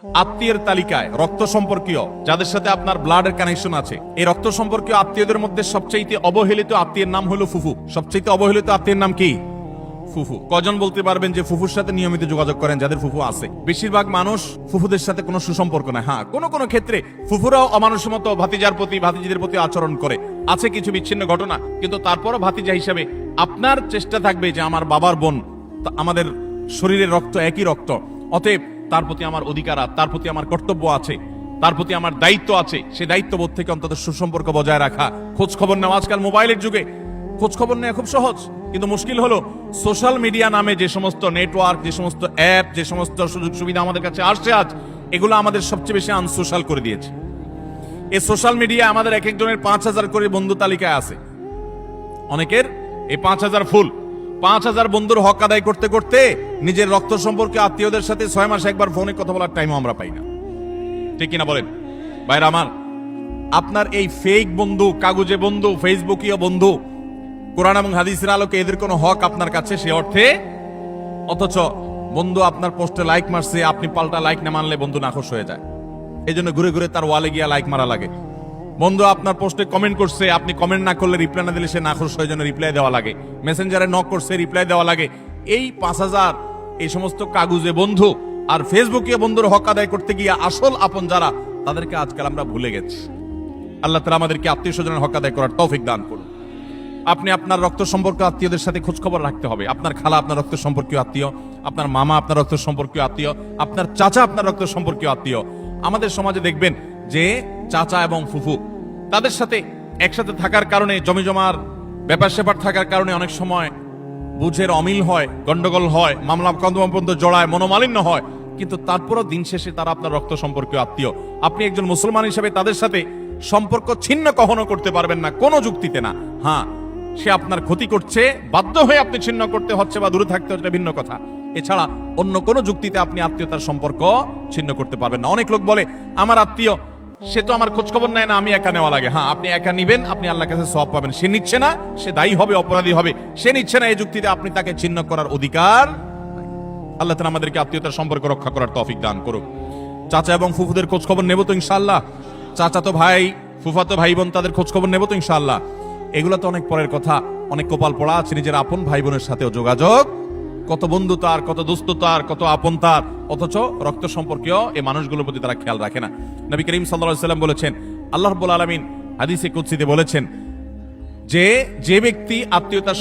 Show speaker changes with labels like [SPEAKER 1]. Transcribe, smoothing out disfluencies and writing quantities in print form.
[SPEAKER 1] আত্মীয়ের তালিকায় রক্ত সম্পর্কীয় যাদের সাথে আপনার ব্লাডের কানেকশন আছে, এই রক্ত সম্পর্কীয় আত্মীয়দের মধ্যে সবচেয়ে অবহেলিত আত্মীয়ের নাম হলো ফুফু। সবচেয়ে অবহেলিত আত্মীয়ের নাম কি? ফুফু। কজন বলতে পারবেন যে ফুফুর সাথে নিয়মিত যোগাযোগ করেন যাদের ফুফু আছে? বেশিরভাগ মানুষ ফুফুদের সাথে কোনো সুসম্পর্ক নাই। হ্যাঁ, কোন কোন ক্ষেত্রে ফুফুরাও অমানুষের মতো ভাতিজার প্রতি ভাতিজিদের প্রতি আচরণ করে, আছে কিছু বিচ্ছিন্ন ঘটনা, কিন্তু তারপরও ভাতিজা হিসাবে আপনার চেষ্টা থাকবে যে আমার বাবার বোন, আমাদের শরীরের রক্ত একই রক্ত, অতএব তার প্রতি আমার অধিকার, তার প্রতি আমার কর্তব্য আছে, তার প্রতি আমার দায়িত্ব আছে। সেই দায়িত্ববোধ থেকে অন্তত সুসম্পর্ক বজায় রাখা, খোঁজ খবর নেওয়া। আজকাল মোবাইলের যুগে খোঁজ খবর নেওয়া খুব সহজ, কিন্তু মুশকিল হলো সোশ্যাল মিডিয়া নামে যে সমস্ত নেটওয়ার্ক, যে সমস্ত অ্যাপ, যে সমস্ত সুযোগ সুবিধা আমাদের কাছে আসছে আজ, এগুলো আমাদের সবচেয়ে বেশি আনসোশ্যাল করে দিয়েছে। এই সোশ্যাল মিডিয়া আমাদের এক একজনের 5,000 করে বন্ধু তালিকায় আছে। অনেকের এই 5,000 ফুল। 5,000 বন্ধুর হক আদায় করতে করতে নিজের রক্ত সম্পর্কে আত্মীয়দের সাথে 6 মাসে একবার ফোনে কথা বলার টাইমও আমরা পাই না। ঠিক কিনা বলেন ভাইরা আমার? আপনার এই ফেক বন্ধু, কাগজে বন্ধু, ফেসবুকীয় বন্ধু, কোরআন এবং হাদিসের আলোকে এদের কোনো হক আপনার কাছে সে অর্থে? অথচ বন্ধু আপনার পোস্টে লাইক মারছে, আপনি পাল্টা লাইক না মানলে বন্ধু নাখোশ হয়ে যায়। এই জন্য ঘুরে ঘুরে তার ওয়ালে গিয়া লাইক মারা লাগে। বন্ধু আপনার পোস্টে কমেন্ট করছে, আপনি কমেন্ট না করলে, রিপ্লাই না দিলে সে নাখোশ হয়ে জন্য রিপ্লাই দেওয়া লাগে। মেসেঞ্জারে নক করছে, রিপ্লাই দেওয়া লাগে। এই 5,000 এই সমস্ত কাগজে বন্ধু আর ফেসবুকে বন্ধুর হক আদায় করতে গিয়ে আসল আপন যারা, তাদেরকে আজকাল আমরা ভুলে গেছি। আল্লাহ তাআলা আমাদেরকে আত্মীয় স্বজনের হক আদায় করার তৌফিক দান করুন। আপনি আপনার রক্ত সম্পর্ক আত্মীয়দের সাথে খোঁজ খবর রাখতে হবে। আপনার খালা আপনার রক্ত সম্পর্কীয় আত্মীয়, আপনার মামা আপনার রক্ত সম্পর্কীয় আত্মীয়, আপনার চাচা আপনার রক্ত সম্পর্কীয় আত্মীয়। আমাদের সমাজে দেখবেন যে চাচা এবং ফুফু, তাদের সাথে একসাথে থাকার কারণে, জমি জমার ব্যাপার স্যাপার থাকার কারণে অনেক সময় বুঝের অমিল হয়, গন্ডগোল হয়, মামলা কদম পর্যন্ত জড়ায়, মনোমালিন্য হয়, কিন্তু তারপরও দিন শেষে তারা আপনার রক্ত সম্পর্কীয় আত্মীয়। আপনি একজন মুসলমান হিসেবে তাদের সাথে সম্পর্ক ছিন্ন কখনো করতে পারবেন না, কোনো যুক্তিতে না। হ্যাঁ, সে আপনার ক্ষতি করছে, বাধ্য হয়ে আপনি ছিন্ন করতে হচ্ছে বা দূরে থাকতে হচ্ছে, ভিন্ন কথা। এছাড়া অন্য কোনো যুক্তিতে আপনি আত্মীয়তার সম্পর্ক ছিন্ন করতে পারবেন না। অনেক লোক বলে আমার আত্মীয়, সে তো আমার খোঁজ খবর নেয় না, আমি একা নেওয়া লাগে। হ্যাঁ, আপনি একা নিবেন, আপনি আল্লাহর কাছে সওয়াব পাবেন। সে নিচ্ছে না, সে দায়ী হবে, অপরাধী হবে। সে নিচ্ছে না, এই যুক্তিতে আপনি তাকে ছিন্ন করার অধিকার। আল্লাহ তাআলা আমাদেরকে আত্মীয়তার সম্পর্ক রক্ষা করার তৌফিক দান করুন। চাচা এবং ফুফুদের খোঁজ খবর নেব তো ইনশাআল্লাহ। চাচাতো ভাই, ফুফাতো ভাই বোন, তাদের খোঁজ খবর নেব তো ইনশাআল্লাহ। এগুলো তো অনেক পরের কথা। অনেক কপাল পড়া আছে নিজের আপন ভাই বোনের সাথেও যোগাযোগ, কত বন্ধু তার, কত দোস্ত তার, কত আপন তার, অথচ রক্ত সম্পর্কীয় এই মানুষগুলোর প্রতি তারা খেয়াল রাখে না। নবী করিম সাল্লাল্লাহু আলাইহি ওয়াসাল্লাম বলেছেন, আল্লাহ রাব্বুল আলামিন হাদিসে কুদসিতে বলেছেন যে ব্যক্তি আত্মীয়তা